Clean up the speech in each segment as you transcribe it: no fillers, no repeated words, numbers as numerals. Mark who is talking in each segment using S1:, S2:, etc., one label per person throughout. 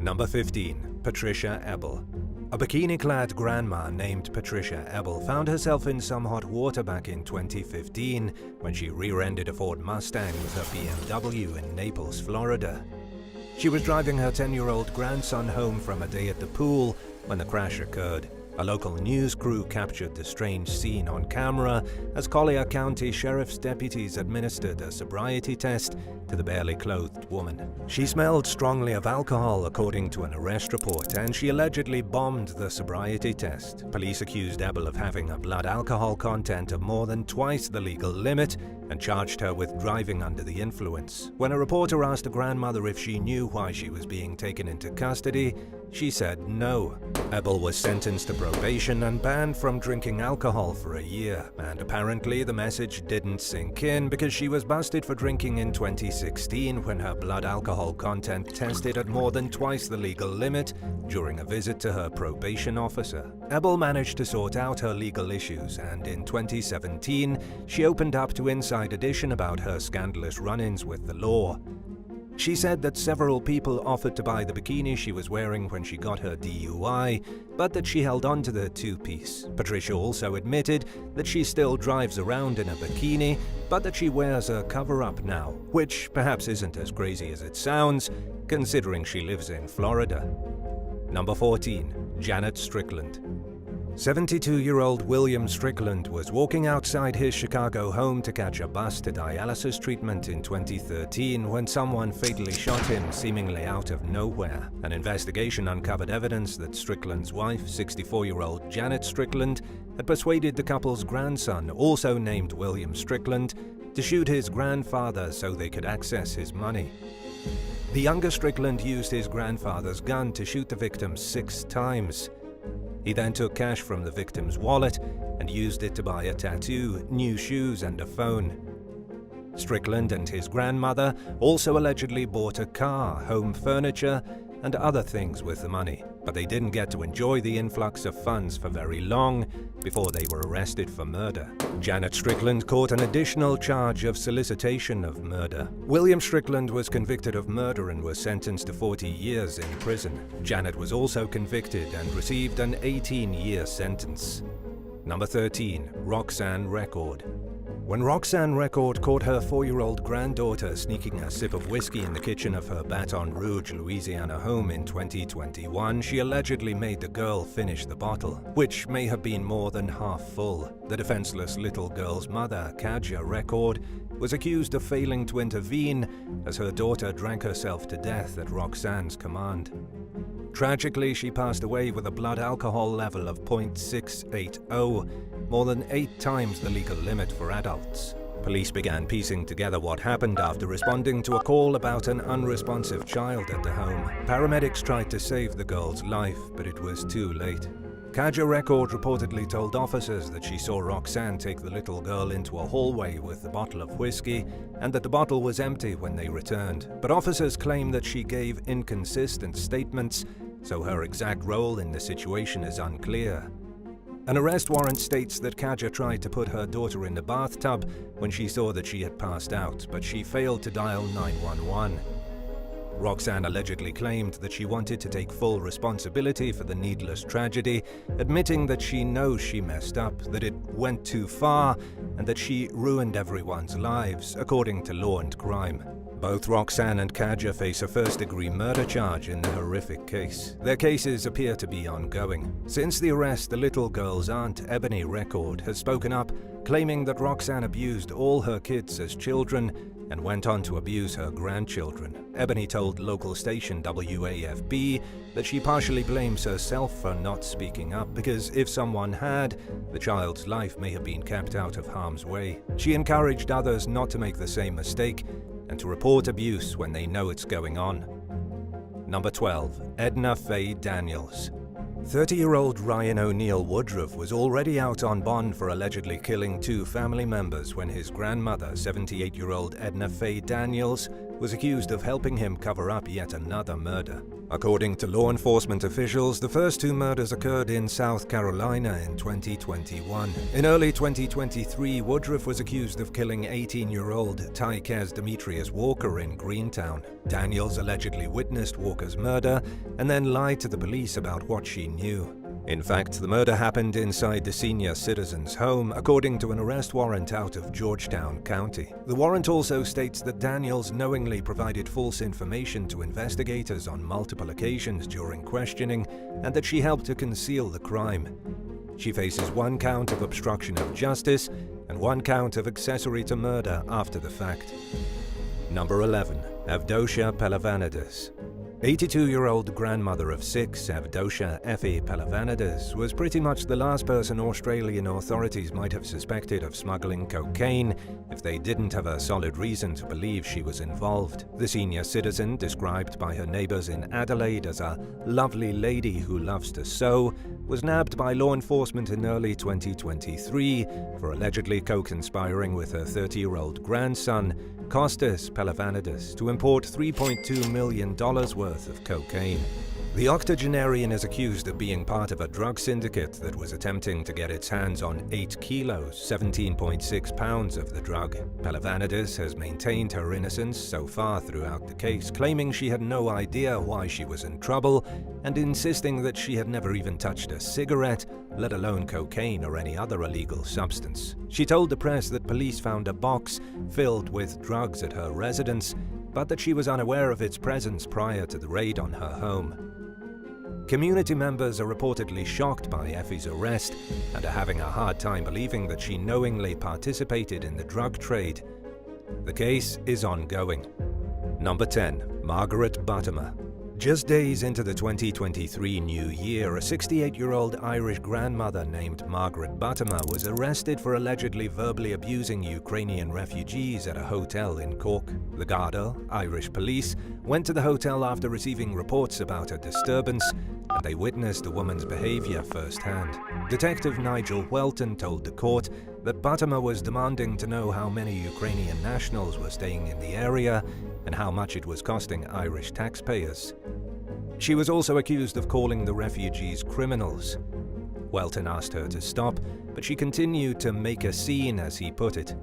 S1: Number 15. Patricia Eel. A bikini-clad grandma named Patricia Eel found herself in some hot water back in 2015 when she rear-ended a Ford Mustang with her BMW in Naples, Florida. She was driving her 10-year-old grandson home from a day at the pool when the crash occurred. A local news crew captured the strange scene on camera as Collier County Sheriff's deputies administered a sobriety test to the barely clothed woman. She smelled strongly of alcohol, according to an arrest report, and she allegedly bombed the sobriety test. Police accused Eel of having a blood alcohol content of more than twice the legal limit and charged her with driving under the influence. When a reporter asked the grandmother if she knew why she was being taken into custody, she said no. Eel was sentenced to probation and banned from drinking alcohol for a year, and apparently the message didn't sink in because she was busted for drinking in 2016 when her blood alcohol content tested at more than twice the legal limit during a visit to her probation officer. Eel managed to sort out her legal issues, and in 2017 she opened up to Inside Edition about her scandalous run-ins with the law. She said that several people offered to buy the bikini she was wearing when she got her DUI, but that she held on to the two-piece. Patricia also admitted that she still drives around in a bikini, but that she wears a cover-up now, which perhaps isn't as crazy as it sounds, considering she lives in Florida. Number 14. Janet Strickland. 72-year-old William Strickland was walking outside his Chicago home to catch a bus to dialysis treatment in 2013 when someone fatally shot him, seemingly out of nowhere. An investigation uncovered evidence that Strickland's wife, 64-year-old Janet Strickland, had persuaded the couple's grandson, also named William Strickland, to shoot his grandfather so they could access his money. The younger Strickland used his grandfather's gun to shoot the victim 6 times. He then took cash from the victim's wallet and used it to buy a tattoo, new shoes, and a phone. Strickland and his grandmother also allegedly bought a car, home furniture, and other things with the money, but they didn't get to enjoy the influx of funds for very long before they were arrested for murder. Janet Strickland caught an additional charge of solicitation of murder. William Strickland was convicted of murder and was sentenced to 40 years in prison. Janet was also convicted and received an 18-year sentence. Number 13. Roxan Record. When Roxan Record caught her 4-year-old granddaughter sneaking a sip of whiskey in the kitchen of her Baton Rouge, Louisiana home in 2021, she allegedly made the girl finish the bottle, which may have been more than half full. The defenseless little girl's mother, Kaja Record, was accused of failing to intervene as her daughter drank herself to death at Roxan's command. Tragically, she passed away with a blood alcohol level of 0.680, more than 8 times the legal limit for adults. Police began piecing together what happened after responding to a call about an unresponsive child at the home. Paramedics tried to save the girl's life, but it was too late. Kaja Record reportedly told officers that she saw Roxanne take the little girl into a hallway with a bottle of whiskey and that the bottle was empty when they returned. But officers claim that she gave inconsistent statements, so her exact role in the situation is unclear. An arrest warrant states that Kaja tried to put her daughter in the bathtub when she saw that she had passed out, but she failed to dial 911. Roxanne allegedly claimed that she wanted to take full responsibility for the needless tragedy, admitting that she knows she messed up, that it went too far, and that she ruined everyone's lives, according to Law and Crime. Both Roxanne and Kaja face a first-degree murder charge in the horrific case. Their cases appear to be ongoing. Since the arrest, the little girl's aunt, Ebony Record, has spoken up, claiming that Roxanne abused all her kids as children and went on to abuse her grandchildren. Ebony told local station WAFB that she partially blames herself for not speaking up because if someone had, the child's life may have been kept out of harm's way. She encouraged others not to make the same mistake and to report abuse when they know it's going on. Number 12. Edna Fay Daniels. 30-year-old Ryan O'Neill Woodruff was already out on bond for allegedly killing 2 family members when his grandmother, 78-year-old Edna Fay Daniels, was accused of helping him cover up yet another murder. According to law enforcement officials, the first two murders occurred in South Carolina in 2021. In early 2023, Woodruff was accused of killing 18-year-old Tyquez Demetrius Walker in Greentown. Daniels allegedly witnessed Walker's murder and then lied to the police about what she knew. In fact, the murder happened inside the senior citizen's home, according to an arrest warrant out of Georgetown County. The warrant also states that Daniels knowingly provided false information to investigators on multiple occasions during questioning, and that she helped to conceal the crime. She faces 1 count of obstruction of justice and 1 count of accessory to murder after the fact. Number 11. Evdosia Palavanidis. 82-year-old grandmother of 6, Evdosia Effie Palavanidis, was pretty much the last person Australian authorities might have suspected of smuggling cocaine if they didn't have a solid reason to believe she was involved. The senior citizen, described by her neighbours in Adelaide as a lovely lady who loves to sew, was nabbed by law enforcement in early 2023 for allegedly co-conspiring with her 30-year-old grandson, Kostas Palavanidis, to import $3.2 million worth of cocaine. The octogenarian is accused of being part of a drug syndicate that was attempting to get its hands on 8 kilos, 17.6 pounds of the drug. Palavanidis has maintained her innocence so far throughout the case, claiming she had no idea why she was in trouble and insisting that she had never even touched a cigarette, let alone cocaine or any other illegal substance. She told the press that police found a box filled with drugs at her residence, but that she was unaware of its presence prior to the raid on her home. Community members are reportedly shocked by Effie's arrest and are having a hard time believing that she knowingly participated in the drug trade. The case is ongoing. Number 10. Margaret Buttimer. Just days into the 2023 new year, a 68-year-old Irish grandmother named Margaret Buttimer was arrested for allegedly verbally abusing Ukrainian refugees at a hotel in Cork. The Garda, Irish police, went to the hotel after receiving reports about a disturbance, and they witnessed the woman's behavior firsthand. Detective Nigel Welton told the court that Buttimer was demanding to know how many Ukrainian nationals were staying in the area and how much it was costing Irish taxpayers. She was also accused of calling the refugees criminals. Welton asked her to stop, but she continued to make a scene, as he put it.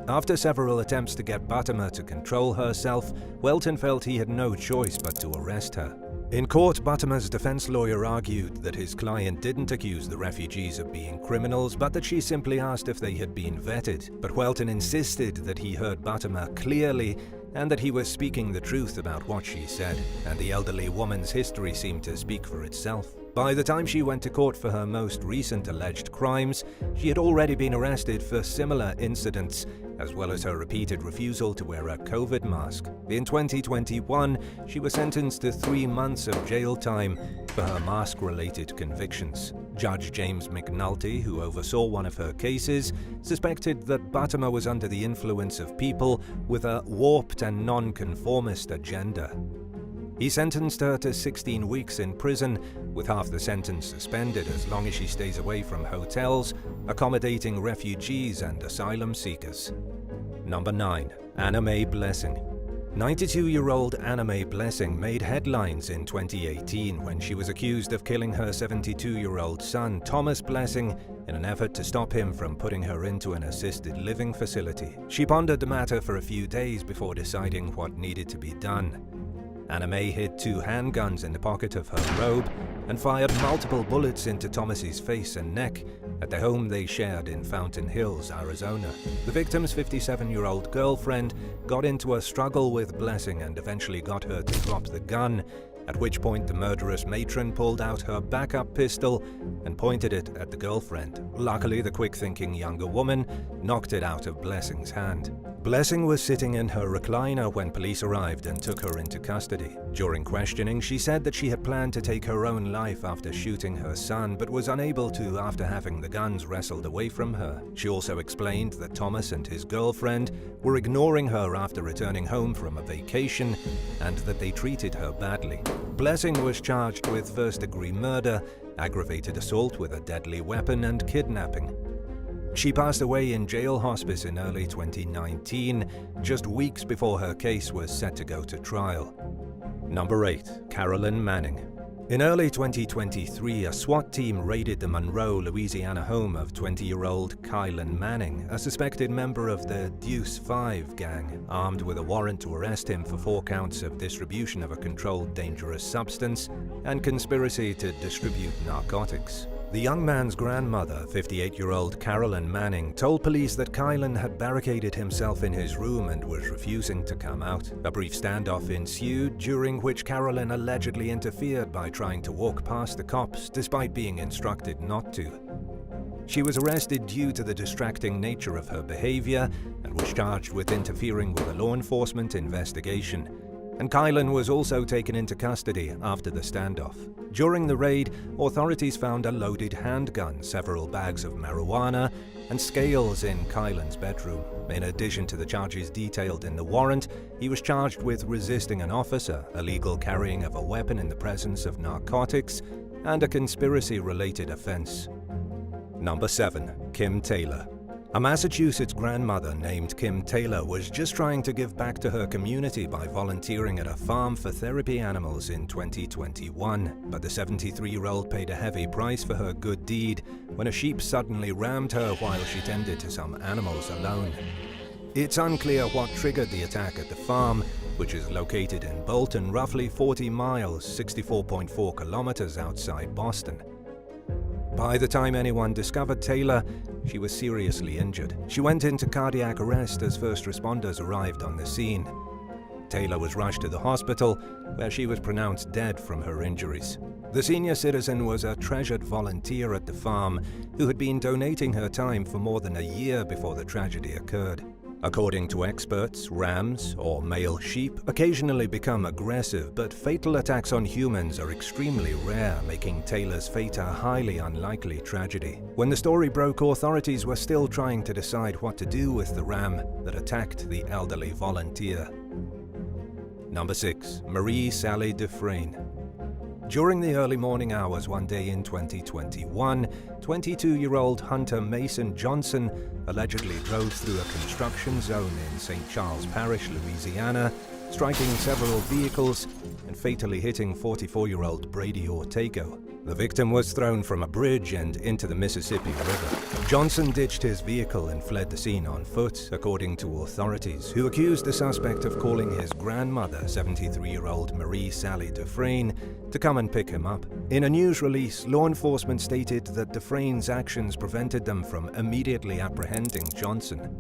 S1: After several attempts to get Buttimer to control herself, Welton felt he had no choice but to arrest her. In court, Buttimer's defense lawyer argued that his client didn't accuse the refugees of being criminals, but that she simply asked if they had been vetted. But Welton insisted that he heard Buttimer clearly and that he was speaking the truth about what she said, and the elderly woman's history seemed to speak for itself. By the time she went to court for her most recent alleged crimes, she had already been arrested for similar incidents, as well as her repeated refusal to wear a COVID mask. In 2021, she was sentenced to 3 months of jail time for her mask-related convictions. Judge James McNulty, who oversaw one of her cases, suspected that Buttimer was under the influence of people with a warped and non-conformist agenda. He sentenced her to 16 weeks in prison, with half the sentence suspended as long as she stays away from hotels accommodating refugees and asylum seekers. Number 9. Anna Mae Blessing. 92-year-old Anna Mae Blessing made headlines in 2018 when she was accused of killing her 72-year-old son, Thomas Blessing, in an effort to stop him from putting her into an assisted living facility. She pondered the matter for a few days before deciding what needed to be done. Anna Mae hid 2 handguns in the pocket of her robe and fired multiple bullets into Thomas's face and neck at the home they shared in Fountain Hills, Arizona. The victim's 57-year-old girlfriend got into a struggle with Blessing and eventually got her to drop the gun, at which point the murderous matron pulled out her backup pistol and pointed it at the girlfriend. Luckily, the quick-thinking younger woman knocked it out of Blessing's hand. Blessing was sitting in her recliner when police arrived and took her into custody. During questioning, she said that she had planned to take her own life after shooting her son, but was unable to after having the guns wrestled away from her. She also explained that Thomas and his girlfriend were ignoring her after returning home from a vacation and that they treated her badly. Blessing was charged with first-degree murder, aggravated assault with a deadly weapon, and kidnapping. She passed away in jail hospice in early 2019, just weeks before her case was set to go to trial. Number 8. Carolyn Manning. In early 2023, a SWAT team raided the Monroe, Louisiana home of 20-year-old Carolyn Manning, a suspected member of the Deuce 5 gang, armed with a warrant to arrest him for 4 counts of distribution of a controlled dangerous substance and conspiracy to distribute narcotics. The young man's grandmother, 58-year-old Carolyn Manning, told police that Carolyn had barricaded himself in his room and was refusing to come out. A brief standoff ensued, during which Carolyn allegedly interfered by trying to walk past the cops, despite being instructed not to. She was arrested due to the distracting nature of her behavior and was charged with interfering with a law enforcement investigation. And Carolyn was also taken into custody after the standoff. During the raid, authorities found a loaded handgun, several bags of marijuana, and scales in Carolyn's bedroom. In addition to the charges detailed in the warrant, he was charged with resisting an officer, illegal carrying of a weapon in the presence of narcotics, and a conspiracy-related offense. Number 7. Kim Taylor. A Massachusetts grandmother named Kim Taylor was just trying to give back to her community by volunteering at a farm for therapy animals in 2021, but the 73-year-old paid a heavy price for her good deed when a sheep suddenly rammed her while she tended to some animals alone. It's unclear what triggered the attack at the farm, which is located in Bolton, roughly 40 miles, 64.4 kilometers outside Boston. By the time anyone discovered Taylor, she was seriously injured. She went into cardiac arrest as first responders arrived on the scene. Taylor was rushed to the hospital, where she was pronounced dead from her injuries. The senior citizen was a treasured volunteer at the farm who had been donating her time for more than a year before the tragedy occurred. According to experts, rams, or male sheep, occasionally become aggressive, but fatal attacks on humans are extremely rare, making Taylor's fate a highly unlikely tragedy. When the story broke, authorities were still trying to decide what to do with the ram that attacked the elderly volunteer. Number 6. Marie Sally Dufresne. During the early morning hours one day in 2021, 22-year-old Hunter Mason Johnson allegedly drove through a construction zone in St. Charles Parish, Louisiana, striking several vehicles and fatally hitting 44-year-old Brady Ortego. The victim was thrown from a bridge and into the Mississippi River. Johnson ditched his vehicle and fled the scene on foot, according to authorities, who accused the suspect of calling his grandmother, 73-year-old Marie Sally Dufresne, to come and pick him up. In a news release, law enforcement stated that Dufresne's actions prevented them from immediately apprehending Johnson.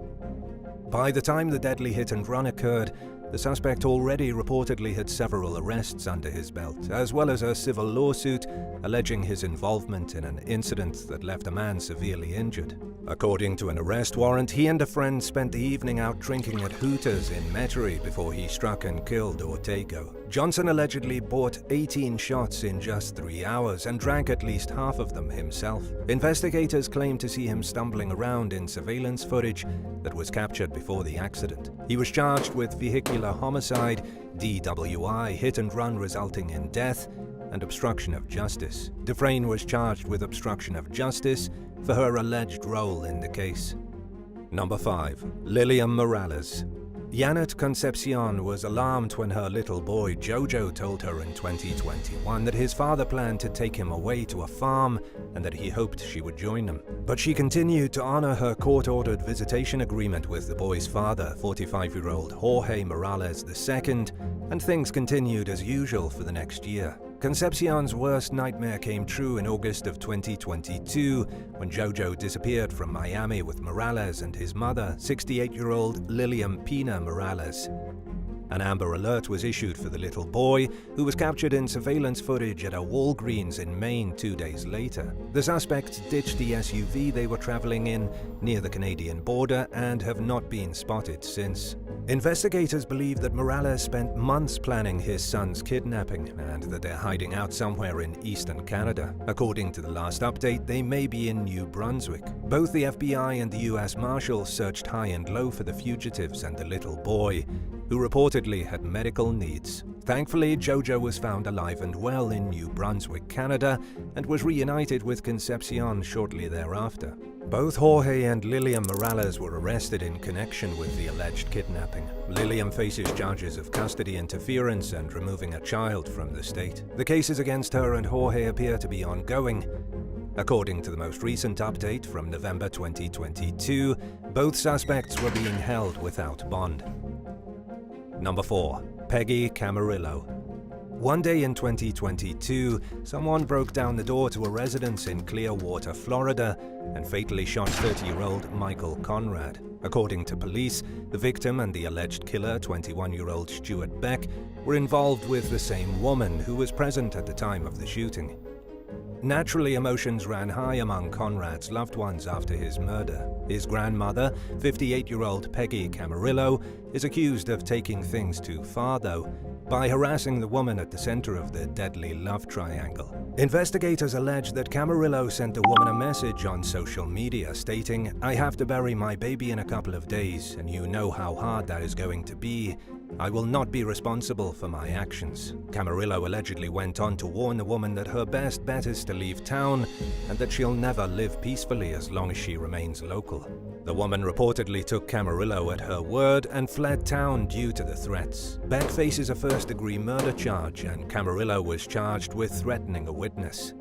S1: By the time the deadly hit-and-run occurred, the suspect already reportedly had several arrests under his belt, as well as a civil lawsuit alleging his involvement in an incident that left a man severely injured. According to an arrest warrant, he and a friend spent the evening out drinking at Hooters in Metairie before he struck and killed Ortego. Johnson allegedly bought 18 shots in just 3 hours and drank at least half of them himself. Investigators claim to see him stumbling around in surveillance footage that was captured before the accident. He was charged with vehicular homicide, DWI, hit and run resulting in death, and obstruction of justice. Dufresne was charged with obstruction of justice for her alleged role in the case. Number 5. Lilam Morales. Janet Concepcion was alarmed when her little boy Jojo told her in 2021 that his father planned to take him away to a farm and that he hoped she would join him. But she continued to honor her court-ordered visitation agreement with the boy's father, 45-year-old Jorge Morales II, and things continued as usual for the next year. Concepcion's worst nightmare came true in August of 2022 when Jojo disappeared from Miami with Morales and his mother, 68-year-old Lilian Pina Morales. An Amber Alert was issued for the little boy, who was captured in surveillance footage at a Walgreens in Maine 2 days later. The suspects ditched the SUV they were traveling in near the Canadian border and have not been spotted since. Investigators believe that Morales spent months planning his son's kidnapping and that they're hiding out somewhere in eastern Canada. According to the last update, they may be in New Brunswick. Both the FBI and the US Marshals searched high and low for the fugitives and the little boy, who reportedly had medical needs. Thankfully, Jojo was found alive and well in New Brunswick, Canada, and was reunited with Concepcion shortly thereafter. Both Jorge and Lilam Morales were arrested in connection with the alleged kidnapping. Lilam faces charges of custody interference and removing a child from the state. The cases against her and Jorge appear to be ongoing. According to the most recent update from November 2022, both suspects were being held without bond. Number 4. Peggy Camarillo. One day in 2022, someone broke down the door to a residence in Clearwater, Florida, and fatally shot 30-year-old Michael Conrad. According to police, the victim and the alleged killer, 21-year-old Stuart Beck, were involved with the same woman who was present at the time of the shooting. Naturally, emotions ran high among Conrad's loved ones after his murder. His grandmother, 58-year-old Peggy Camarillo, is accused of taking things too far, though, by harassing the woman at the center of the deadly love triangle. Investigators allege that Camarillo sent the woman a message on social media stating, "I have to bury my baby in a couple of days, and you know how hard that is going to be. I will not be responsible for my actions." Camarillo allegedly went on to warn the woman that her best bet is to leave town and that she'll never live peacefully as long as she remains local. The woman reportedly took Camarillo at her word and fled town due to the threats. Beck faces a first-degree murder charge, and Camarillo was charged with threatening a witness.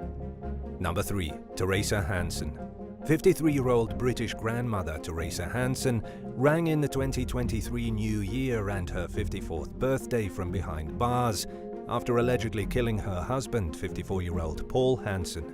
S1: Number 3. Teresa Hansen. 53-year-old British grandmother Teresa Hansen rang in the 2023 New Year and her 54th birthday from behind bars after allegedly killing her husband, 54-year-old Paul Hansen.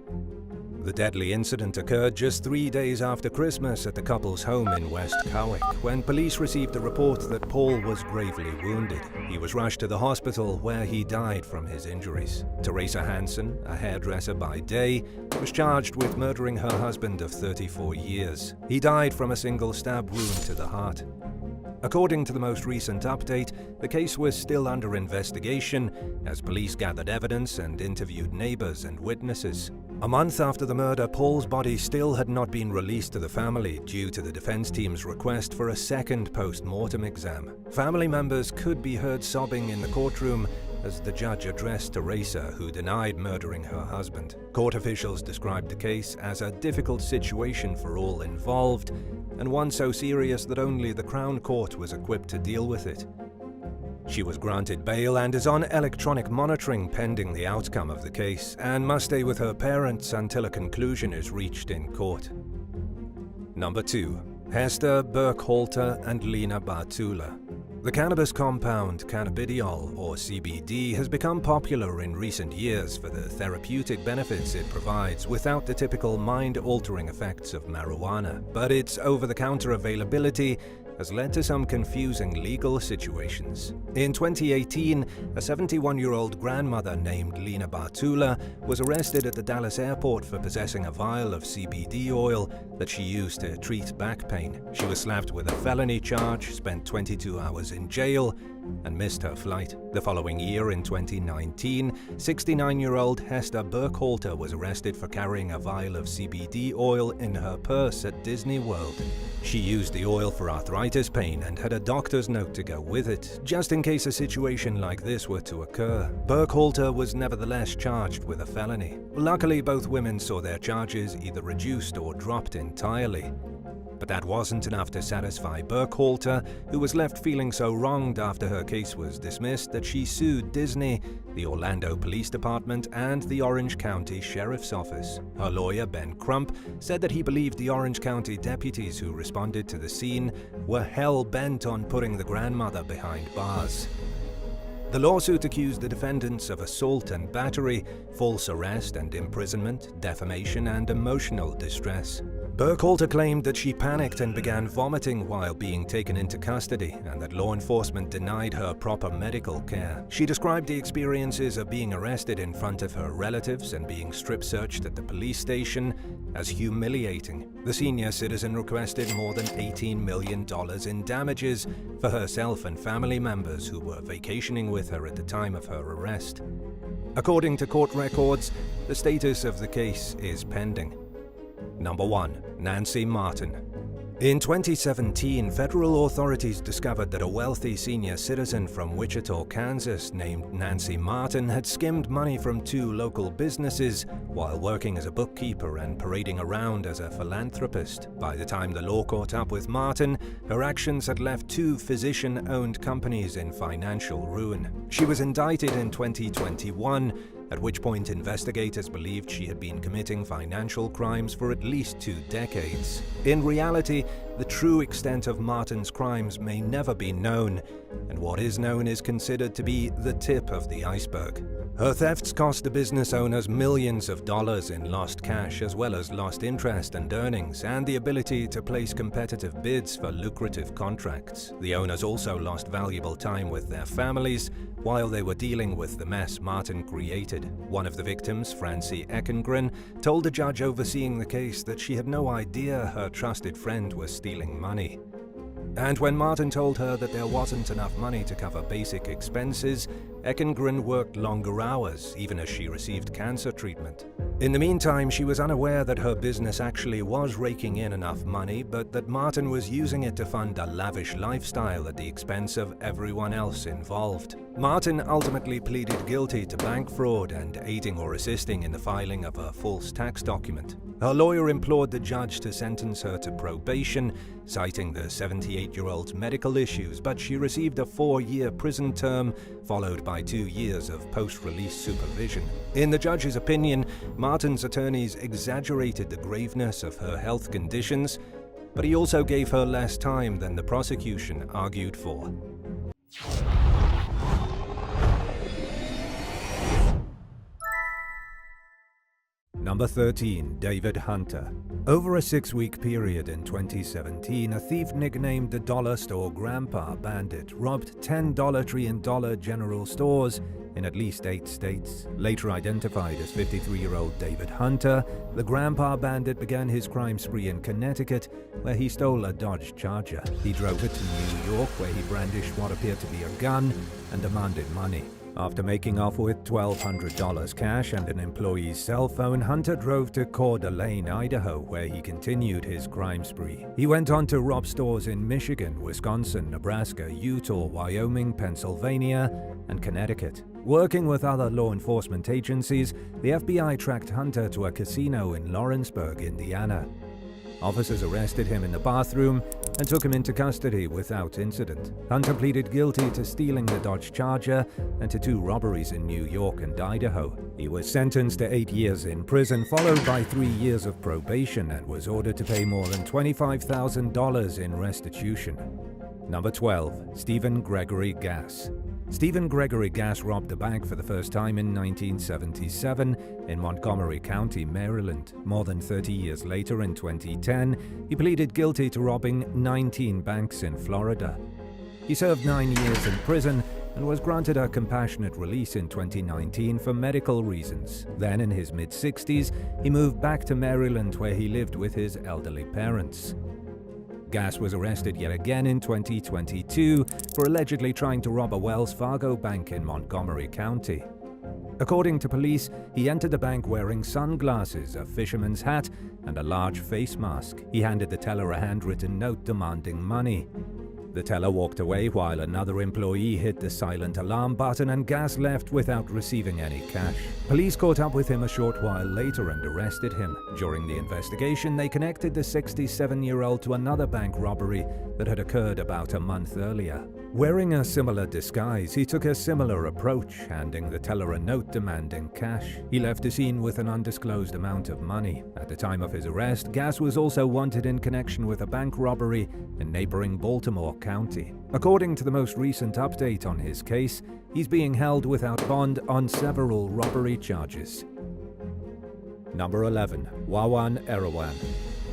S1: The deadly incident occurred just 3 days after Christmas at the couple's home in West Cowick, when police received a report that Paul was gravely wounded. He was rushed to the hospital where he died from his injuries. Teresa Hansen, a hairdresser by day, was charged with murdering her husband of 34 years. He died from a single stab wound to the heart. According to the most recent update, the case was still under investigation as police gathered evidence and interviewed neighbors and witnesses. A month after the murder, Paul's body still had not been released to the family due to the defense team's request for a second post-mortem exam. Family members could be heard sobbing in the courtroom as the judge addressed Teresa, who denied murdering her husband. Court officials described the case as a difficult situation for all involved, and one so serious that only the Crown Court was equipped to deal with it. She was granted bail and is on electronic monitoring pending the outcome of the case, and must stay with her parents until a conclusion is reached in court. Number 2. Hester Burkhalt and Lina Bartula. The cannabis compound cannabidiol, or CBD, has become popular in recent years for the therapeutic benefits it provides without the typical mind-altering effects of marijuana, but its over-the-counter availability has led to some confusing legal situations. In 2018, a 71-year-old grandmother named Lina Bartula was arrested at the Dallas airport for possessing a vial of CBD oil that she used to treat back pain. She was slapped with a felony charge, spent 22 hours in jail, and missed her flight. The following year, in 2019, 69-year-old Hester Burkhalt was arrested for carrying a vial of CBD oil in her purse at Disney World. She used the oil for arthritis pain and had a doctor's note to go with it, just in case a situation like this were to occur. Burkhalt was nevertheless charged with a felony. Luckily, both women saw their charges either reduced or dropped entirely. But that wasn't enough to satisfy Burkhalt, who was left feeling so wronged after her case was dismissed that she sued Disney, the Orlando Police Department, and the Orange County Sheriff's Office. Her lawyer, Ben Crump, said that he believed the Orange County deputies who responded to the scene were hell-bent on putting the grandmother behind bars. The lawsuit accused the defendants of assault and battery, false arrest and imprisonment, defamation, and emotional distress. Burkhalt claimed that she panicked and began vomiting while being taken into custody, and that law enforcement denied her proper medical care. She described the experiences of being arrested in front of her relatives and being strip-searched at the police station as humiliating. The senior citizen requested more than $18 million in damages for herself and family members who were vacationing with her at the time of her arrest. According to court records, the status of the case is pending. Number 1. Nancy Martin. In 2017, federal authorities discovered that a wealthy senior citizen from Wichita, Kansas, named Nancy Martin had skimmed money from 2 local businesses while working as a bookkeeper and parading around as a philanthropist. By the time the law caught up with Martin, her actions had left 2 physician-owned companies in financial ruin. She was indicted in 2021, at which point investigators believed she had been committing financial crimes for at least 2 decades. In reality, the true extent of Martin's crimes may never be known, and what is known is considered to be the tip of the iceberg. Her thefts cost the business owners millions of dollars in lost cash, as well as lost interest and earnings, and the ability to place competitive bids for lucrative contracts. The owners also lost valuable time with their families while they were dealing with the mess Martin created. One of the victims, Francie Eckengren, told a judge overseeing the case that she had no idea her trusted friend was stealing money. And when Martin told her that there wasn't enough money to cover basic expenses, Eckengren worked longer hours, even as she received cancer treatment. In the meantime, she was unaware that her business actually was raking in enough money, but that Martin was using it to fund a lavish lifestyle at the expense of everyone else involved. Martin ultimately pleaded guilty to bank fraud and aiding or assisting in the filing of a false tax document. Her lawyer implored the judge to sentence her to probation, citing the 78-year-old's medical issues, but she received a 4-year prison term, followed by 2 years of post-release supervision. In the judge's opinion, Martin's attorneys exaggerated the graveness of her health conditions, but he also gave her less time than the prosecution argued for. Number 13. David Hunter. Over a 6-week period in 2017, a thief nicknamed the Dollar Store Grandpa Bandit robbed 10 Dollar Tree and Dollar General stores in at least 8 states. Later identified as 53-year-old David Hunter, the Grandpa Bandit began his crime spree in Connecticut, where he stole a Dodge Charger. He drove it to New York, where he brandished what appeared to be a gun and demanded money. After making off with $1,200 cash and an employee's cell phone, Hunter drove to Coeur d'Alene, Idaho, where he continued his crime spree. He went on to rob stores in Michigan, Wisconsin, Nebraska, Utah, Wyoming, Pennsylvania, and Connecticut. Working with other law enforcement agencies, the FBI tracked Hunter to a casino in Lawrenceburg, Indiana. Officers arrested him in the bathroom and took him into custody without incident. Hunter pleaded guilty to stealing the Dodge Charger and to 2 robberies in New York and Idaho. He was sentenced to 8 years in prison, followed by 3 years of probation, and was ordered to pay more than $25,000 in restitution. Number 12. Stephen Gregory Gas. Stephen Gregory Gas robbed a bank for the first time in 1977 in Montgomery County, Maryland. More than 30 years later, in 2010, he pleaded guilty to robbing 19 banks in Florida. He served 9 years in prison and was granted a compassionate release in 2019 for medical reasons. Then, in his mid-60s, he moved back to Maryland, where he lived with his elderly parents. Gas was arrested yet again in 2022 for allegedly trying to rob a Wells Fargo bank in Montgomery County. According to police, he entered the bank wearing sunglasses, a fisherman's hat, and a large face mask. He handed the teller a handwritten note demanding money. The teller walked away while another employee hit the silent alarm button, and Gas left without receiving any cash. Police caught up with him a short while later and arrested him. During the investigation, they connected the 67-year-old to another bank robbery that had occurred about a month earlier. Wearing a similar disguise, he took a similar approach, handing the teller a note demanding cash. He left the scene with an undisclosed amount of money. At the time of his arrest, Gas was also wanted in connection with a bank robbery in neighboring Baltimore County. According to the most recent update on his case, he's being held without bond on several robbery charges. Number 11. Wan Arun.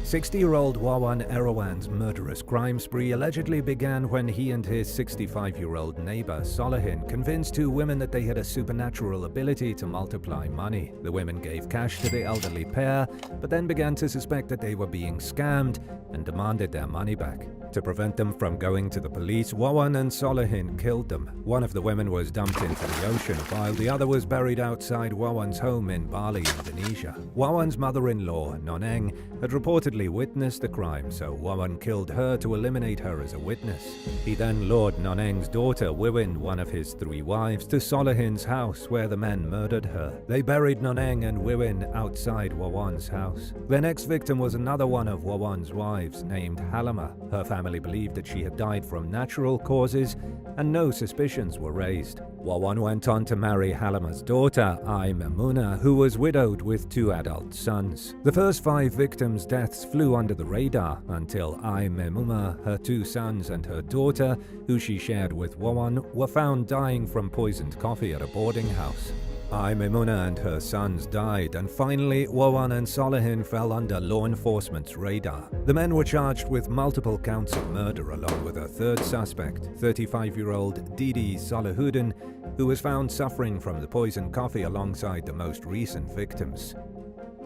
S1: 60-year-old Wan Arun's murderous crime spree allegedly began when he and his 65-year-old neighbor, Solihin, convinced 2 women that they had a supernatural ability to multiply money. The women gave cash to the elderly pair, but then began to suspect that they were being scammed and demanded their money back. To prevent them from going to the police, Wan and Solihin killed them. One of the women was dumped into the ocean, while the other was buried outside Wawan's home in Bali, Indonesia. Wawan's mother-in-law, Noneng, had reportedly supposedly witnessed the crime, so Wawan killed her to eliminate her as a witness. He then lured Noneng's daughter, Wiwin, one of his 3 wives, to Solohin's house where the men murdered her. They buried Noneng and Wiwin outside Wawan's house. Their next victim was another one of Wawan's wives, named Halima. Her family believed that she had died from natural causes, and no suspicions were raised. Wawan went on to marry Halima's daughter, Ai Memuna, who was widowed with 2 adult sons. The first 5 victims' deaths flew under the radar until Ai Memuna, her 2 sons, and her daughter, who she shared with Wawan, were found dying from poisoned coffee at a boarding house. Ai Memuna and her sons died, and finally Wawan and Solohin fell under law enforcement's radar. The men were charged with multiple counts of murder along with a third suspect, 35-year-old Didi Solohuddin, who was found suffering from the poisoned coffee alongside the most recent victims.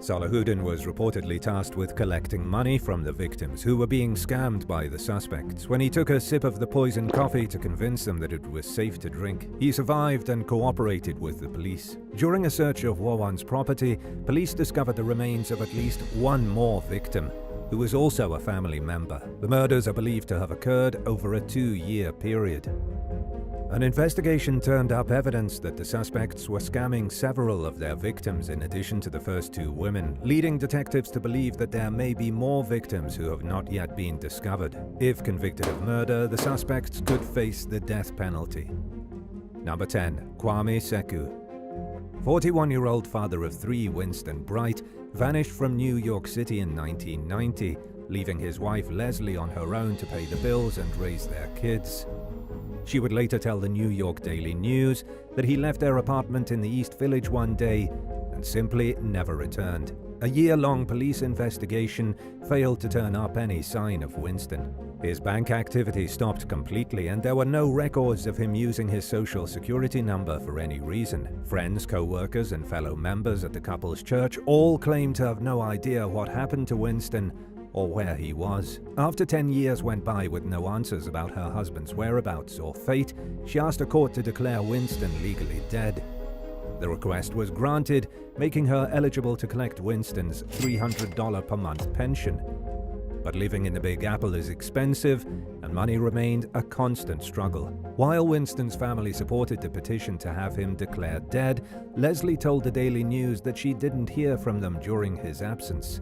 S1: Solohuddin was reportedly tasked with collecting money from the victims who were being scammed by the suspects. When he took a sip of the poisoned coffee to convince them that it was safe to drink, he survived and cooperated with the police. During a search of Wawan's property, police discovered the remains of at least 1 more victim, who was also a family member. The murders are believed to have occurred over a 2-year period. An investigation turned up evidence that the suspects were scamming several of their victims in addition to the first 2 women, leading detectives to believe that there may be more victims who have not yet been discovered. If convicted of murder, the suspects could face the death penalty. Number 10. Kwame Seku. 41-year-old father of 3, Winston Bright, vanished from New York City in 1990, leaving his wife Leslie on her own to pay the bills and raise their kids. She would later tell the New York Daily News that he left their apartment in the East Village one day and simply never returned. A year-long police investigation failed to turn up any sign of Winston. His bank activity stopped completely, and there were no records of him using his social security number for any reason. Friends, co-workers, and fellow members at the couple's church all claimed to have no idea what happened to Winston or where he was. After 10 years went by with no answers about her husband's whereabouts or fate, she asked a court to declare Winston legally dead. The request was granted, making her eligible to collect Winston's $300 per month pension. But living in the Big Apple is expensive, and money remained a constant struggle. While Winston's family supported the petition to have him declared dead, Leslie told the Daily News that she didn't hear from them during his absence.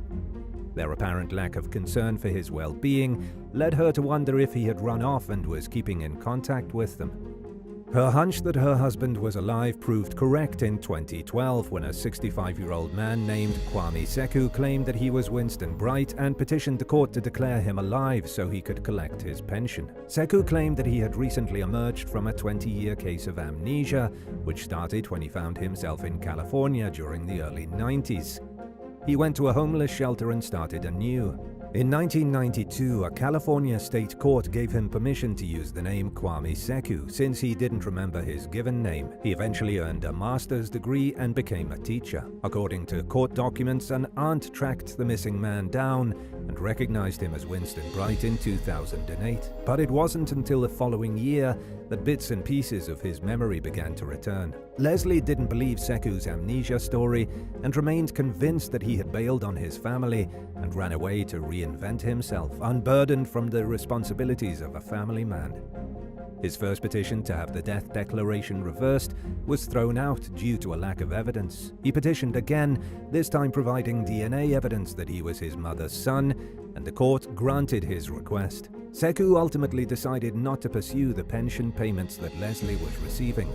S1: Their apparent lack of concern for his well-being led her to wonder if he had run off and was keeping in contact with them. Her hunch that her husband was alive proved correct in 2012 when a 65-year-old man named Kwame Seku claimed that he was Winston Bright and petitioned the court to declare him alive so he could collect his pension. Seku claimed that he had recently emerged from a 20-year case of amnesia, which started when he found himself in California during the early 90s. He went to a homeless shelter and started anew. In 1992, a California state court gave him permission to use the name Kwame Seku since he didn't remember his given name. He eventually earned a master's degree and became a teacher. According to court documents, an aunt tracked the missing man down and recognized him as Winston Bright in 2008. But it wasn't until the following year that bits and pieces of his memory began to return. Leslie didn't believe Seku's amnesia story and remained convinced that he had bailed on his family and ran away to reinvent himself, unburdened from the responsibilities of a family man. His first petition to have the death declaration reversed was thrown out due to a lack of evidence. He petitioned again, this time providing DNA evidence that he was his mother's son, and the court granted his request. Seku ultimately decided not to pursue the pension payments that Leslie was receiving.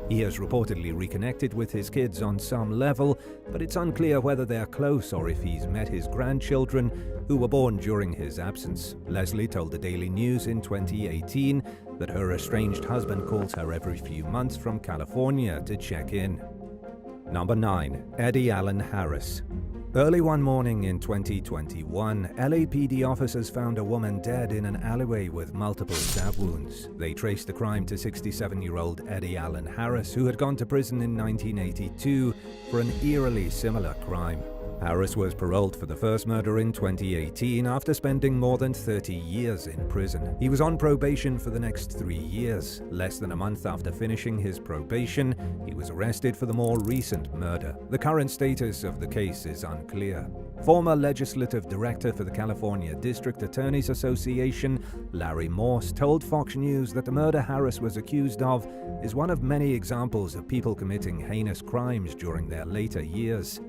S1: He has reportedly reconnected with his kids on some level, but it's unclear whether they're close or if he's met his grandchildren, who were born during his absence. Leslie told the Daily News in 2018 that her estranged husband calls her every few months from California to check in. Number 9. Eddie Allen Harris. Early one morning in 2021, LAPD officers found a woman dead in an alleyway with multiple stab wounds. They traced the crime to 67-year-old Eddie Allen Harris, who had gone to prison in 1982 for an eerily similar crime. Harris was paroled for the first murder in 2018 after spending more than 30 years in prison. He was on probation for the next 3 years. Less than a month after finishing his probation, he was arrested for the more recent murder. The current status of the case is unclear. Former legislative director for the California District Attorneys Association, Larry Morse, told Fox News that the murder Harris was accused of is one of many examples of people committing heinous crimes during their later years.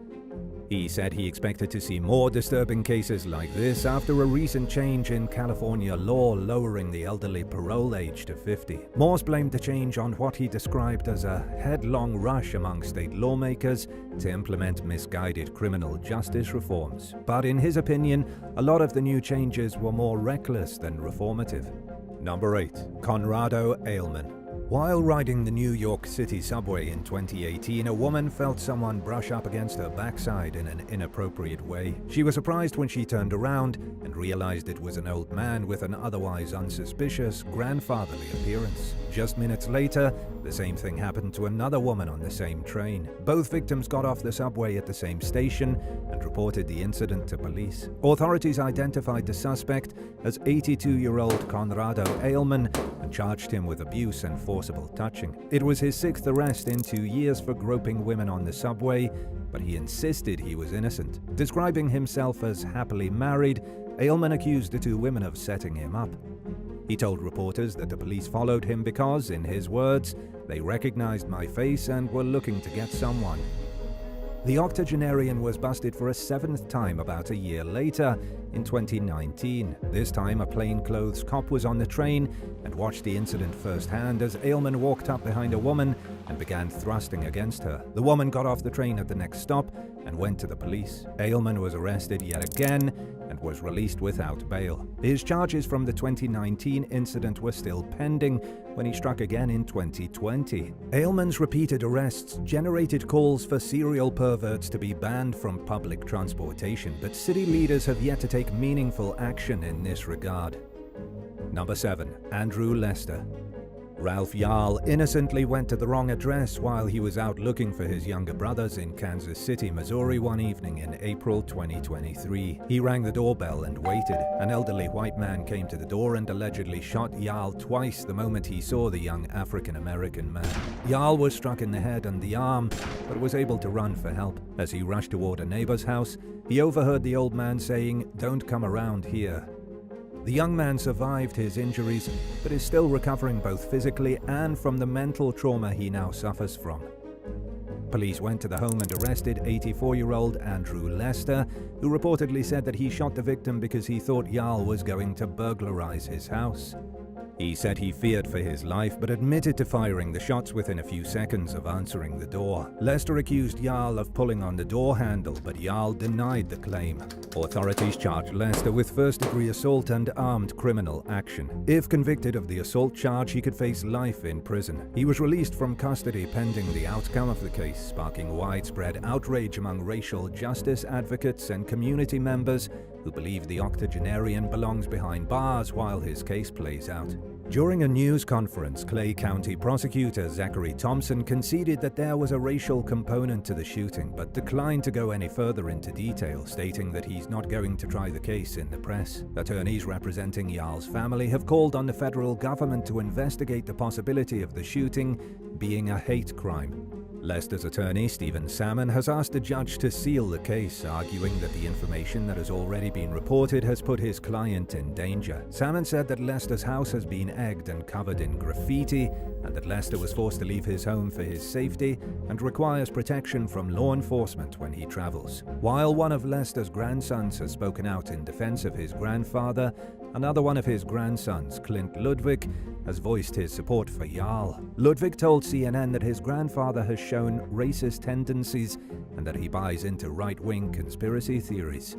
S1: He said he expected to see more disturbing cases like this after a recent change in California law lowering the elderly parole age to 50. Morse blamed the change on what he described as a headlong rush among state lawmakers to implement misguided criminal justice reforms. But in his opinion, a lot of the new changes were more reckless than reformative. Number 8. Conrado Aliman. While riding the New York City subway in 2018, a woman felt someone brush up against her backside in an inappropriate way. She was surprised when she turned around and realized it was an old man with an otherwise unsuspicious, grandfatherly appearance. Just minutes later, the same thing happened to another woman on the same train. Both victims got off the subway at the same station and reported the incident to police. Authorities identified the suspect as 82-year-old Conrado Aliman and charged him with abuse and forcible touching. It was his 6th arrest in 2 years for groping women on the subway, but he insisted he was innocent. Describing himself as happily married, Aliman accused the 2 women of setting him up. He told reporters that the police followed him because, in his words, they recognized my face and were looking to get someone. The octogenarian was busted for a 7th time about a year later, in 2019. This time, a plainclothes cop was on the train and watched the incident firsthand as Aliman walked up behind a woman and began thrusting against her. The woman got off the train at the next stop and went to the police. Aliman was arrested yet again and was released without bail. His charges from the 2019 incident were still pending when he struck again in 2020. Aliman's repeated arrests generated calls for serial perverts to be banned from public transportation, but city leaders have yet to take meaningful action in this regard. Number 7. Andrew Lester. Ralph Yarl innocently went to the wrong address while he was out looking for his younger brothers in Kansas City, Missouri one evening in April 2023. He rang the doorbell and waited. An elderly white man came to the door and allegedly shot Yarl twice the moment he saw the young African-American man. Yarl was struck in the head and the arm, but was able to run for help. As he rushed toward a neighbor's house, he overheard the old man saying, "Don't come around here." The young man survived his injuries, but is still recovering both physically and from the mental trauma he now suffers from. Police went to the home and arrested 84-year-old Andrew Lester, who reportedly said that he shot the victim because he thought Yarl was going to burglarize his house. He said he feared for his life, but admitted to firing the shots within a few seconds of answering the door. Lester accused Yarl of pulling on the door handle, but Yarl denied the claim. Authorities charged Lester with first-degree assault and armed criminal action. If convicted of the assault charge, he could face life in prison. He was released from custody pending the outcome of the case, sparking widespread outrage among racial justice advocates and community members who believe the octogenarian belongs behind bars while his case plays out. During a news conference, Clay County prosecutor Zachary Thompson conceded that there was a racial component to the shooting, but declined to go any further into detail, stating that he's not going to try the case in the press. Attorneys representing Yarl's family have called on the federal government to investigate the possibility of the shooting being a hate crime. Lester's attorney, Stephen Salmon, has asked the judge to seal the case, arguing that the information that has already been reported has put his client in danger. Salmon said that Lester's house has been egged and covered in graffiti, and that Lester was forced to leave his home for his safety and requires protection from law enforcement when he travels. While one of Lester's grandsons has spoken out in defense of his grandfather, another one of his grandsons, Clint Ludwig, has voiced his support for Yarl. Ludwig told CNN that his grandfather has shown racist tendencies and that he buys into right-wing conspiracy theories.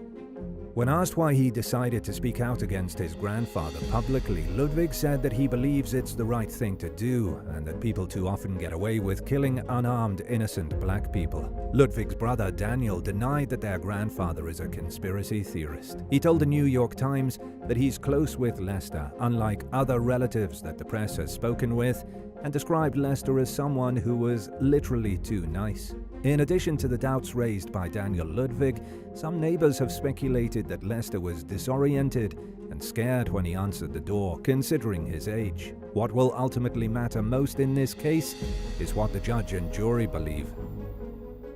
S1: When asked why he decided to speak out against his grandfather publicly, Ludwig said that he believes it's the right thing to do and that people too often get away with killing unarmed, innocent black people. Ludwig's brother Daniel denied that their grandfather is a conspiracy theorist. He told the New York Times that he's close with Lester, unlike other relatives that the press has spoken with, and described Lester as someone who was literally too nice. In addition to the doubts raised by Daniel Ludwig, some neighbors have speculated that Lester was disoriented and scared when he answered the door, considering his age. What will ultimately matter most in this case is what the judge and jury believe.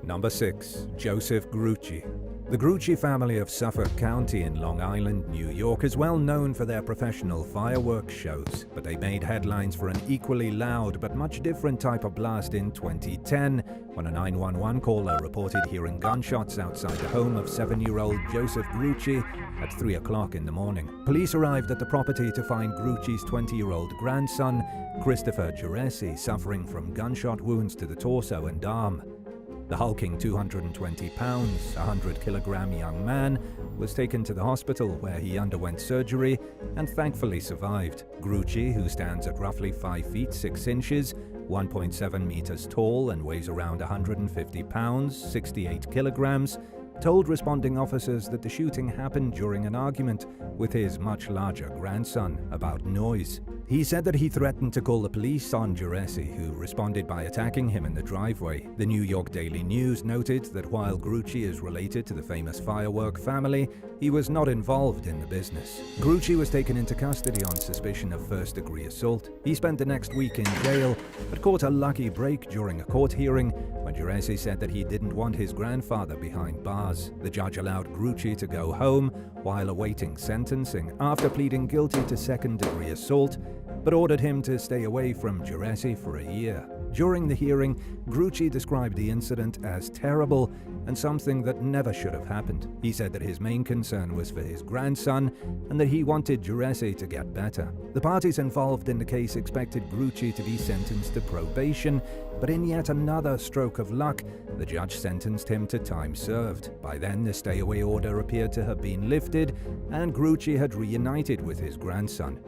S1: Number 6. Joseph Gruchi. The Gruchi family of Suffolk County in Long Island, New York, is well known for their professional fireworks shows, but they made headlines for an equally loud but much different type of blast in 2010, when a 911 caller reported hearing gunshots outside the home of 7-year-old Joseph Gruchi at 3 o'clock in the morning. Police arrived at the property to find Gruchi's 20-year-old grandson, Christopher Geresi, suffering from gunshot wounds to the torso and arm. The hulking 220 pounds, 100-kilogram young man was taken to the hospital where he underwent surgery and thankfully survived. Gruchi, who stands at roughly 5 feet 6 inches, 1.7 meters tall and weighs around 150 pounds, 68 kilograms, told responding officers that the shooting happened during an argument with his much larger grandson about noise. He said that he threatened to call the police on Geresi, who responded by attacking him in the driveway. The New York Daily News noted that while Gruchi is related to the famous firework family, he was not involved in the business. Gruchi was taken into custody on suspicion of first-degree assault. He spent the next week in jail, but caught a lucky break during a court hearing when Geresi said that he didn't want his grandfather behind bars. The judge allowed Gruchi to go home while awaiting sentencing after pleading guilty to second-degree assault, but ordered him to stay away from Geresi for a year. During the hearing, Gruchi described the incident as terrible and something that never should have happened. He said that his main concern was for his grandson and that he wanted Geresi to get better. The parties involved in the case expected Gruchi to be sentenced to probation, but in yet another stroke of luck, the judge sentenced him to time served. By then, the stay-away order appeared to have been lifted, and Gruchi had reunited with his grandson.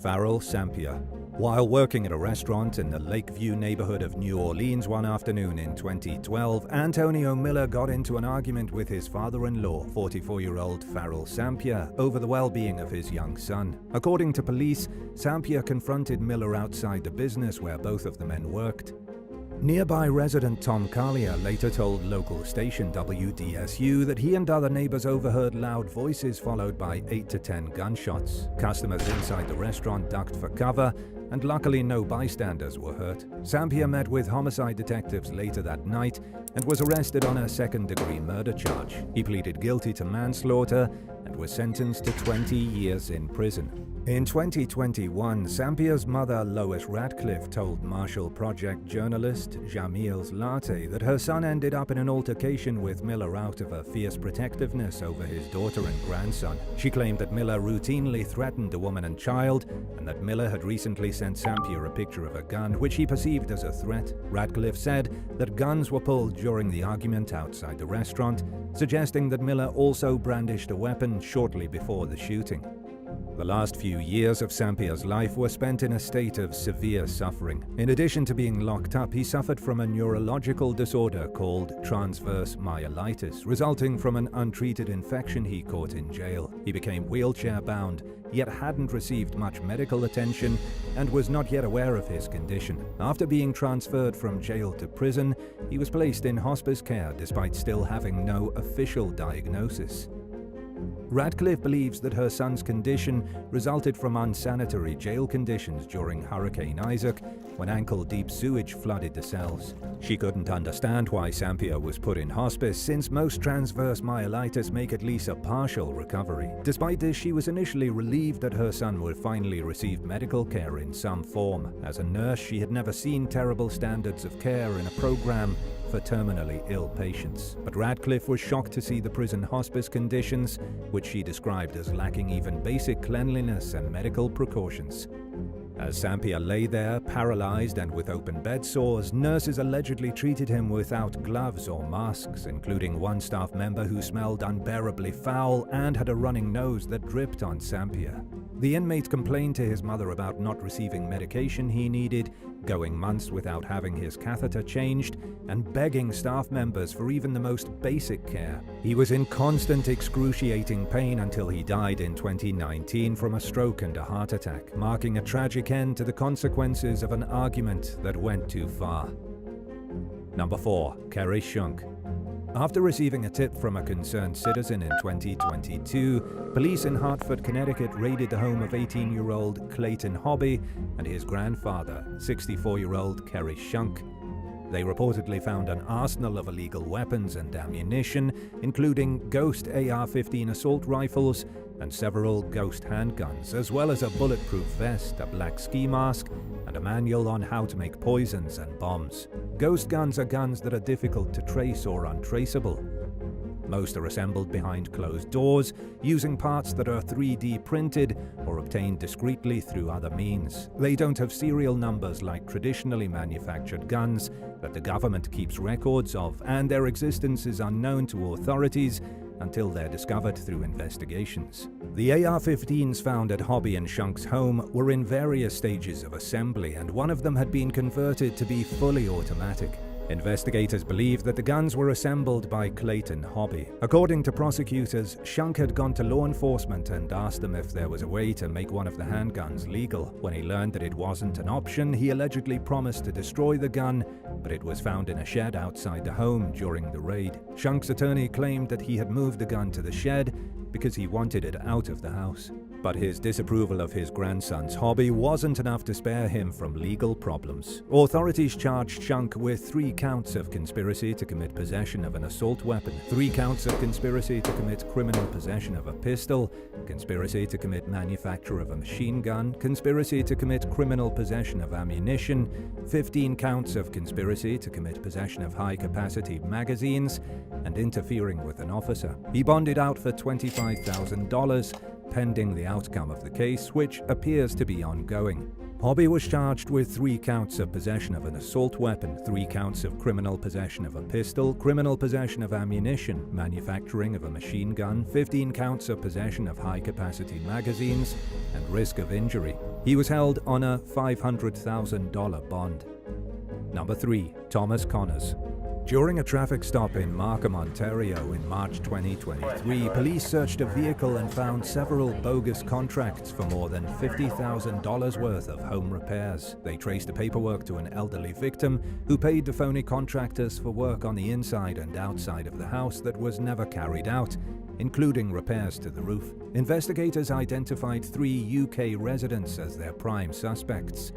S1: Farrell Sampier. While working at a restaurant in the Lakeview neighborhood of New Orleans one afternoon in 2012, Antonio Miller got into an argument with his father-in-law, 44-year-old Farrell Sampier, over the well-being of his young son. According to police, Sampier confronted Miller outside the business where both of the men worked. Nearby resident Tom Collier later told local station WDSU that he and other neighbors overheard loud voices followed by 8 to 10 gunshots. Customers inside the restaurant ducked for cover, and luckily no bystanders were hurt. Sampier met with homicide detectives later that night and was arrested on a second-degree murder charge. He pleaded guilty to manslaughter and was sentenced to 20 years in prison. In 2021, Sampier's mother, Lois Radcliffe, told Marshall Project journalist Jamil Latte that her son ended up in an altercation with Miller out of a fierce protectiveness over his daughter and grandson. She claimed that Miller routinely threatened the woman and child, and that Miller had recently sent Sampier a picture of a gun, which he perceived as a threat. Radcliffe said that guns were pulled during the argument outside the restaurant, suggesting that Miller also brandished a weapon shortly before the shooting. The last few years of Sampier's life were spent in a state of severe suffering. In addition to being locked up, he suffered from a neurological disorder called transverse myelitis, resulting from an untreated infection he caught in jail. He became wheelchair-bound, yet hadn't received much medical attention and was not yet aware of his condition. After being transferred from jail to prison, he was placed in hospice care despite still having no official diagnosis. Radcliffe believes that her son's condition resulted from unsanitary jail conditions during Hurricane Isaac, when ankle-deep sewage flooded the cells. She couldn't understand why Sampier was put in hospice, since most transverse myelitis make at least a partial recovery. Despite this, she was initially relieved that her son would finally receive medical care in some form. As a nurse, she had never seen terrible standards of care in a program for terminally ill patients. But Radcliffe was shocked to see the prison hospice conditions, which she described as lacking even basic cleanliness and medical precautions. As Sampier lay there, paralyzed and with open bed sores, nurses allegedly treated him without gloves or masks, including one staff member who smelled unbearably foul and had a running nose that dripped on Sampier. The inmate complained to his mother about not receiving medication he needed, going months without having his catheter changed, and begging staff members for even the most basic care. He was in constant excruciating pain until he died in 2019 from a stroke and a heart attack, marking a tragic end to the consequences of an argument that went too far. Number 4. Ker Shunk. After receiving a tip from a concerned citizen in 2022, police in Hartford, Connecticut raided the home of 18-year-old Clayton Hobby and his grandfather, 64-year-old Ker Shunk. They reportedly found an arsenal of illegal weapons and ammunition, including ghost AR-15 assault rifles and several ghost handguns, as well as a bulletproof vest, a black ski mask, and a manual on how to make poisons and bombs. Ghost guns are guns that are difficult to trace or untraceable. Most are assembled behind closed doors, using parts that are 3D printed or obtained discreetly through other means. They don't have serial numbers like traditionally manufactured guns that the government keeps records of, and their existence is unknown to authorities until they're discovered through investigations. The AR-15s found at Hobby and Shunk's home were in various stages of assembly, and one of them had been converted to be fully automatic. Investigators believe that the guns were assembled by Clayton Hobby. According to prosecutors, Shunk had gone to law enforcement and asked them if there was a way to make one of the handguns legal. When he learned that it wasn't an option, he allegedly promised to destroy the gun, but it was found in a shed outside the home during the raid. Shunk's attorney claimed that he had moved the gun to the shed because he wanted it out of the house. But his disapproval of his grandson's hobby wasn't enough to spare him from legal problems. Authorities charged Shunk with 3 counts of conspiracy to commit possession of an assault weapon, 3 counts of conspiracy to commit criminal possession of a pistol, conspiracy to commit manufacture of a machine gun, conspiracy to commit criminal possession of ammunition, 15 counts of conspiracy to commit possession of high-capacity magazines, and interfering with an officer. He bonded out for $25,000, pending the outcome of the case, which appears to be ongoing. Hobby was charged with 3 counts of possession of an assault weapon, 3 counts of criminal possession of a pistol, criminal possession of ammunition, manufacturing of a machine gun, 15 counts of possession of high-capacity magazines, and risk of injury. He was held on a $500,000 bond. Number 3. Thomas Connors. During a traffic stop in Markham, Ontario in March 2023, police searched a vehicle and found several bogus contracts for more than $50,000 worth of home repairs. They traced the paperwork to an elderly victim who paid the phony contractors for work on the inside and outside of the house that was never carried out, including repairs to the roof. Investigators identified 3 UK residents as their prime suspects.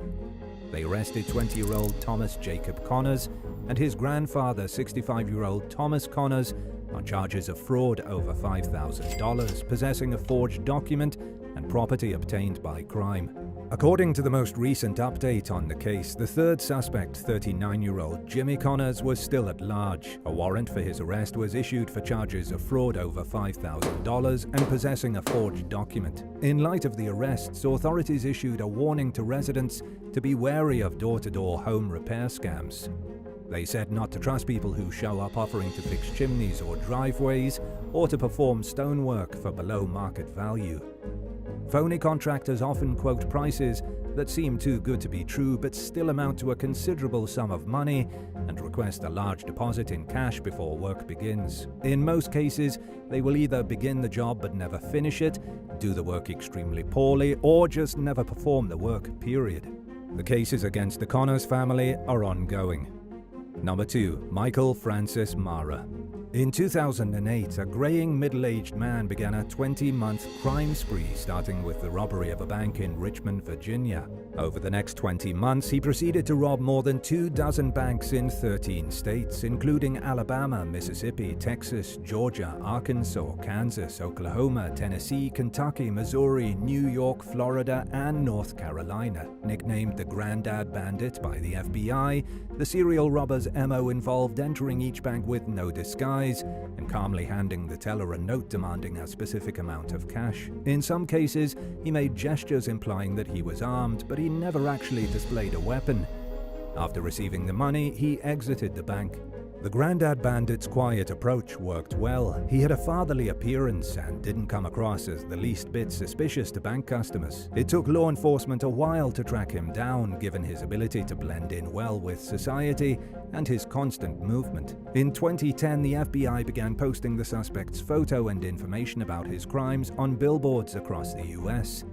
S1: They arrested 20-year-old Thomas Jacob Connors and his grandfather, 65-year-old Thomas Connors, on charges of fraud over $5,000, possessing a forged document, and property obtained by crime. According to the most recent update on the case, the third suspect, 39-year-old Jimmy Connors, was still at large. A warrant for his arrest was issued for charges of fraud over $5,000 and possessing a forged document. In light of the arrests, authorities issued a warning to residents to be wary of door-to-door home repair scams. They said not to trust people who show up offering to fix chimneys or driveways or to perform stonework for below market value. Phony contractors often quote prices that seem too good to be true but still amount to a considerable sum of money and request a large deposit in cash before work begins. In most cases, they will either begin the job but never finish it, do the work extremely poorly, or just never perform the work, period. The cases against the Connors family are ongoing. Number 2. Michael Francis Mara. In 2008, a graying middle-aged man began a 20-month crime spree, starting with the robbery of a bank in Richmond, Virginia. Over the next 20 months, he proceeded to rob more than 24 banks in 13 states, including Alabama, Mississippi, Texas, Georgia, Arkansas, Kansas, Oklahoma, Tennessee, Kentucky, Missouri, New York, Florida, and North Carolina. Nicknamed the Granddad Bandit by the FBI, the serial robber's MO involved entering each bank with no disguise and calmly handing the teller a note demanding a specific amount of cash. In some cases, he made gestures implying that he was armed, but he never actually displayed a weapon. After receiving the money, he exited the bank. The Grandad Bandit's quiet approach worked well. He had a fatherly appearance and didn't come across as the least bit suspicious to bank customers. It took law enforcement a while to track him down, given his ability to blend in well with society and his constant movement. In 2010, the FBI began posting the suspect's photo and information about his crimes on billboards across the US.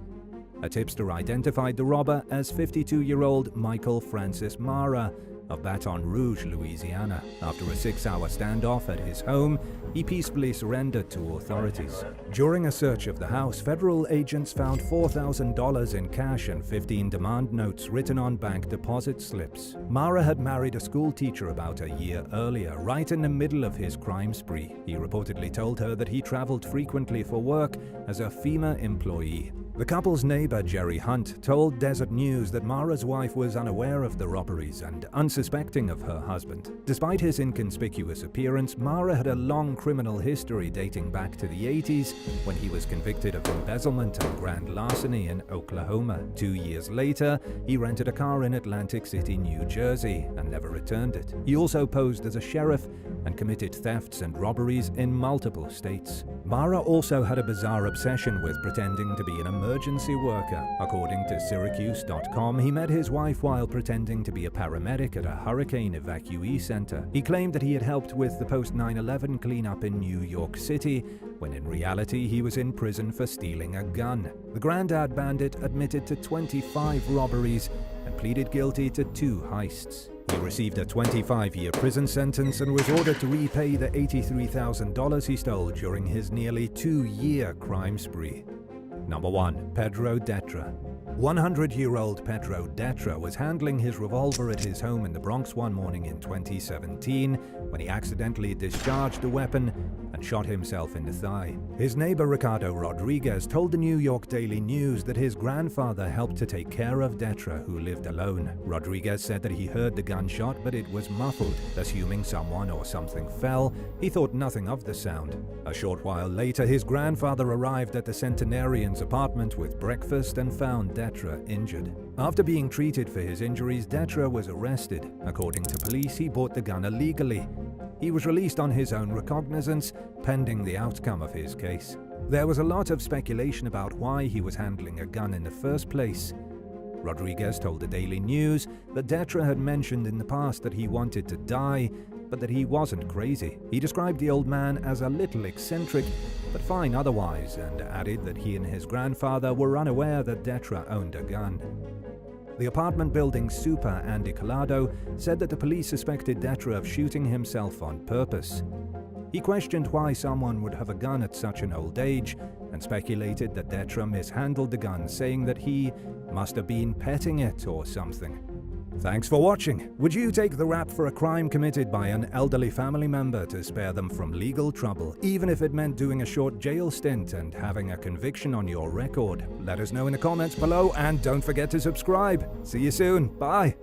S1: A tipster identified the robber as 52-year-old Michael Francis Mara, of Baton Rouge, Louisiana. After a 6-hour standoff at his home, he peacefully surrendered to authorities. During a search of the house, federal agents found $4,000 in cash and 15 demand notes written on bank deposit slips. Mara had married a school teacher about a year earlier, right in the middle of his crime spree. He reportedly told her that he traveled frequently for work as a FEMA employee. The couple's neighbor, Jerry Hunt, told Desert News that Mara's wife was unaware of the robberies and unsuspecting of her husband. Despite his inconspicuous appearance, Mara had a long criminal history dating back to the 80s when he was convicted of embezzlement and grand larceny in Oklahoma. 2 years later, he rented a car in Atlantic City, New Jersey, and never returned it. He also posed as a sheriff and committed thefts and robberies in multiple states. Mara also had a bizarre obsession with pretending to be an emergency worker. According to Syracuse.com, he met his wife while pretending to be a paramedic at a hurricane evacuee center. He claimed that he had helped with the post-9/11 cleanup in New York City, when in reality he was in prison for stealing a gun. The Grandad Bandit admitted to 25 robberies and pleaded guilty to 2 heists. He received a 25-year prison sentence and was ordered to repay the $83,000 he stole during his nearly 2-year crime spree. Number 1. Pedro Detra. 100-year-old Pedro Detra was handling his revolver at his home in the Bronx one morning in 2017 when he accidentally discharged the weapon and shot himself in the thigh. His neighbor Ricardo Rodriguez told the New York Daily News that his grandfather helped to take care of Detra, who lived alone. Rodriguez said that he heard the gunshot, but it was muffled. Assuming someone or something fell, he thought nothing of the sound. A short while later, his grandfather arrived at the centenarian's apartment with breakfast and found Detra injured. After being treated for his injuries, Detra was arrested. According to police, he bought the gun illegally. He was released on his own recognizance, pending the outcome of his case. There was a lot of speculation about why he was handling a gun in the first place. Rodriguez told the Daily News that Detra had mentioned in the past that he wanted to die, but that he wasn't crazy. He described the old man as a little eccentric, but fine otherwise, and added that he and his grandfather were unaware that Detra owned a gun. The apartment building's super, Andy Collado, said that the police suspected Detra of shooting himself on purpose. He questioned why someone would have a gun at such an old age, and speculated that Detra mishandled the gun, saying that he must have been petting it or something. Thanks for watching. Would you take the rap for a crime committed by an elderly family member to spare them from legal trouble, even if it meant doing a short jail stint and having a conviction on your record? Let us know in the comments below, and don't forget to subscribe. See you soon. Bye.